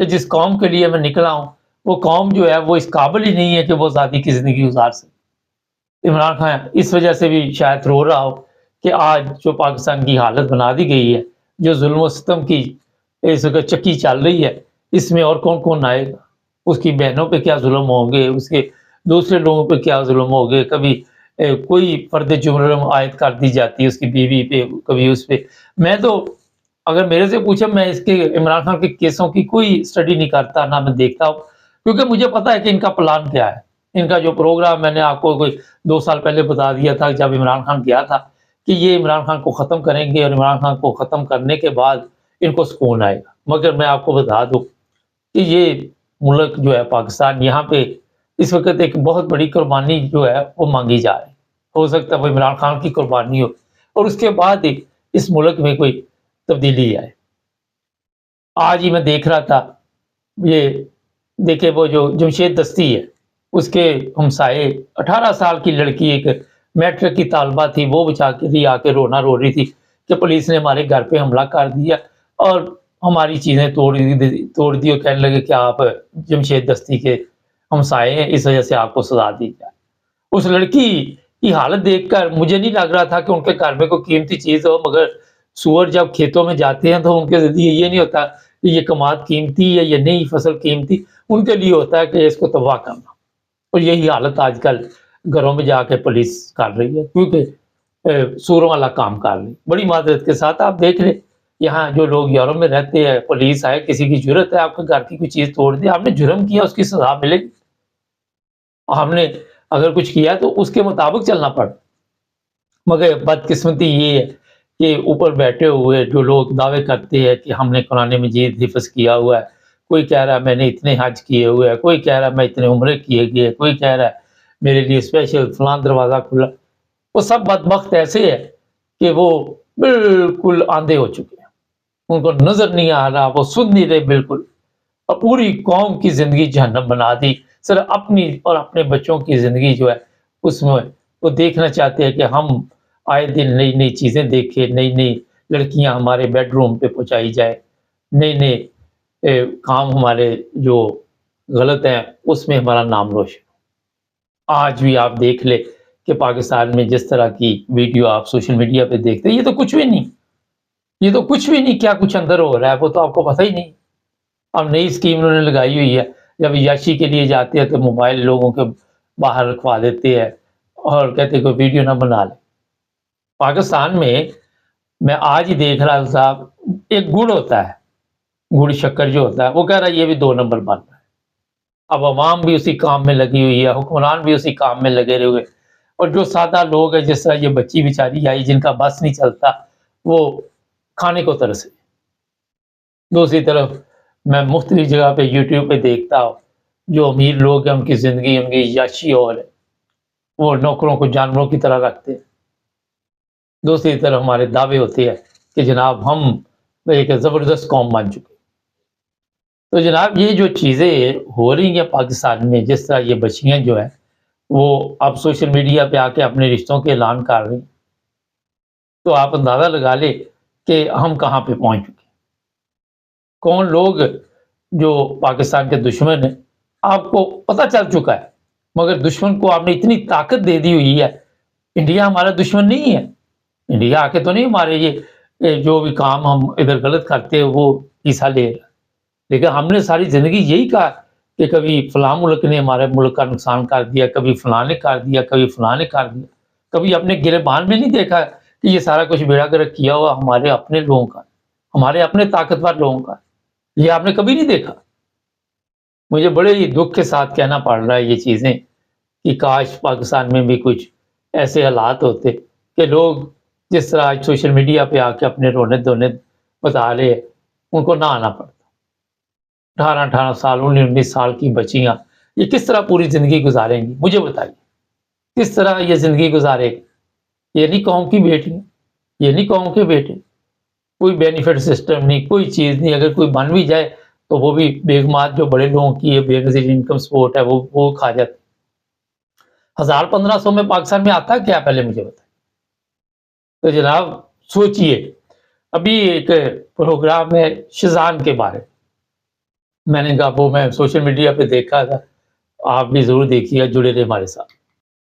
کہ جس قوم کے لیے میں نکلا ہوں وہ قوم جو ہے وہ اس قابل ہی نہیں ہے کہ وہ آزادی کی زندگی گزار سکے۔ عمران خان اس وجہ سے بھی شاید رو رہا ہو کہ آج جو پاکستان کی حالت بنا دی گئی ہے، جو ظلم و ستم کی اس وقت چکی چل رہی ہے، اس میں اور کون کون آئے گا؟ اس کی بہنوں پہ کیا ظلم ہوں گے، اس کے دوسرے لوگوں پہ کیا ظلم ہو گئے، کبھی کوئی فرد جرم عائد کر دی جاتی ہے اس کی بیوی پہ، کبھی اس پہ۔ میں تو اگر میرے سے پوچھے، میں اس کے عمران خان کے کیسوں کی کوئی سٹڈی نہیں کرتا، نہ میں دیکھتا ہوں، کیونکہ مجھے پتا ہے کہ ان کا پلان کیا ہے۔ ان کا جو پروگرام میں نے آپ کو کوئی 2 سال پہلے بتا دیا تھا جب عمران خان گیا تھا کہ یہ عمران خان کو ختم کریں گے، اور عمران خان کو ختم کرنے کے بعد ان کو سکون آئے گا۔ مگر میں آپ کو بتا دوں کہ یہ ملک جو ہے پاکستان، یہاں پہ اس وقت ایک بہت بڑی قربانی جو ہے وہ مانگی جا رہی ہے۔ ہو سکتا ہے وہ عمران خان کی قربانی ہو، اور اس کے بعد اس ملک میں کوئی تبدیلی آئے۔ آج ہی میں دیکھ رہا تھا، یہ دیکھے وہ جو جمشید دستی ہے، اس کے ہمسائے 18 سال کی لڑکی، ایک میٹرک کی طالبہ تھی، وہ بچا کے بھی آ کے رونا رو رہی تھی کہ پولیس نے ہمارے گھر پہ حملہ کر دیا اور ہماری چیزیں توڑ دی، اور کہنے لگے کہ آپ جمشید دستی کے ہمسائے ہیں، اس وجہ سے آپ کو سزا دی جائے۔ اس لڑکی کی حالت دیکھ کر مجھے نہیں لگ رہا تھا کہ ان کے گھر میں کوئی قیمتی چیز ہو، مگر سور جب کھیتوں میں جاتے ہیں تو ان کے ذریعے یہ نہیں ہوتا کہ یہ کماد قیمتی ہے یا نئی فصل قیمتی، ان کے لیے ہوتا ہے کہ اس کو تباہ کرنا۔ اور یہی حالت آج کل گھروں میں جا کے پولیس کر رہی ہے، کیونکہ سوروں والا کام کر رہی ہے۔ بڑی معذرت کے ساتھ آپ دیکھ لیں، یہاں جو لوگ یورپ میں رہتے ہیں، پولیس آئے، کسی کی جرت ہے آپ کے گھر کی کوئی چیز توڑ دی، آپ نے جرم کیا، اس کی سزا ملے گی۔ ہم نے اگر کچھ کیا تو اس کے مطابق چلنا پڑا۔ مگر بدقسمتی یہ ہے کہ اوپر بیٹھے ہوئے جو لوگ دعوے کرتے ہیں کہ ہم نے قرآن مجید حفظ کیا ہوا ہے، کوئی کہہ رہا ہے میں نے اتنے حج کیے ہوئے ہیں، کوئی کہہ رہا ہے میں اتنے عمرے کیے گئے، کوئی کہہ رہا ہے میرے لیے اسپیشل فلاں دروازہ کھلا، وہ سب بدبخت ایسے ہے کہ وہ بالکل آندھے ہو چکے ہیں، ان کو نظر نہیں آ رہا، وہ سن نہیں رہے بالکل، اور پوری قوم کی زندگی جہنم بنا دی۔ صرف اپنی اور اپنے بچوں کی زندگی جو ہے اس میں وہ دیکھنا چاہتے ہیں کہ ہم آئے دن نئی نئی چیزیں دیکھیں، نئی نئی لڑکیاں ہمارے بیڈ روم پہ پہنچائی جائے، نئے نئے کام ہمارے جو غلط ہیں اس میں ہمارا نام روشن۔ آج بھی آپ دیکھ لے کہ پاکستان میں جس طرح کی ویڈیو آپ سوشل میڈیا پہ دیکھتے ہیں، یہ تو کچھ بھی نہیں، یہ تو کچھ بھی نہیں، کیا کچھ اندر ہو رہا ہے وہ تو آپ کو پتہ ہی نہیں۔ اب نئی اسکیم انہوں نے لگائی ہوئی ہے، جب عیاشی کے لیے جاتے ہیں تو موبائل لوگوں کے باہر رکھوا دیتے ہیں اور کہتے ہیں کوئی ویڈیو نہ بنا لے۔ پاکستان میں آج ہی دیکھ رہا تھا، ایک گڑ ہوتا ہے، گڑ شکر جو ہوتا ہے، وہ کہہ رہا ہے یہ بھی 2 نمبر بن رہا ہے۔ اب عوام بھی اسی کام میں لگی ہوئی ہے، حکمران بھی اسی کام میں لگے ہوئے، اور جو سادہ لوگ ہیں جس طرح یہ بچی بیچاری آئی جن کا بس نہیں چلتا، وہ کھانے کو ترسے۔ دوسری طرف میں مختلف جگہ پہ یوٹیوب پہ دیکھتا ہوں، جو امیر لوگ ہیں ان کی زندگی، ان کی عیاشی اور ہے، وہ نوکروں کو جانوروں کی طرح رکھتے ہیں۔ دوسری طرف ہمارے دعوے ہوتے ہیں کہ جناب ہم ایک زبردست قوم بن چکے۔ تو جناب یہ جو چیزیں ہو رہی ہیں پاکستان میں، جس طرح یہ بچیاں جو ہیں وہ اب سوشل میڈیا پہ آ کے اپنے رشتوں کے اعلان کر رہی ہیں، تو آپ اندازہ لگا لیں کہ ہم کہاں پہ پہنچ چکے ہیں۔ کون لوگ جو پاکستان کے دشمن ہیں، آپ کو پتہ چل چکا ہے، مگر دشمن کو آپ نے اتنی طاقت دے دی ہوئی ہے۔ انڈیا ہمارا دشمن نہیں ہے، انڈیا آ کے تو نہیں ہمارے یہ جو بھی کام ہم ادھر غلط کرتے ہیں وہ حصہ لے رہا، لیکن ہم نے ساری زندگی یہی کہا کہ کبھی فلاں ملک نے ہمارے ملک کا نقصان کر دیا، کبھی فلاں نے کر دیا، کبھی فلاں نے کر دیا، کبھی اپنے گریبان میں نہیں دیکھا کہ یہ سارا کچھ بیڑا گرک کیا ہوا ہمارے اپنے لوگوں کا، ہمارے اپنے طاقتور لوگوں کا، یہ آپ نے کبھی نہیں دیکھا۔ مجھے بڑے ہی دکھ کے ساتھ کہنا پڑ رہا ہے یہ چیزیں کہ کاش پاکستان میں بھی کچھ ایسے حالات ہوتے کہ لوگ جس طرح آج سوشل میڈیا پہ آ کے اپنے رونے دھونے بتا رہے ہیں، ان کو نہ آنا پڑتا۔ 18 سال 19 سال کی بچیاں یہ کس طرح پوری زندگی گزاریں گی؟ مجھے بتائیے کس طرح یہ زندگی گزارے گی؟ یہ نہیں قوم کی بیٹی، یہ نہیں قوم کے بیٹے، کوئی بینیفٹ سسٹم نہیں، کوئی چیز نہیں، اگر کوئی بن بھی جائے تو وہ بھی بیگمات جو بڑے لوگوں کی ہے، بے نظیر انکم سپورٹ ہے، وہ کھا جاتے۔ 1500 میں پاکستان میں آتا کیا پہلے مجھے بتائیں۔ تو جناب سوچئے، ابھی ایک پروگرام ہے شزان کے بارے، میں نے کہا وہ میں سوشل میڈیا پہ دیکھا تھا، آپ بھی ضرور دیکھیے گا، جڑے رہے ہمارے ساتھ.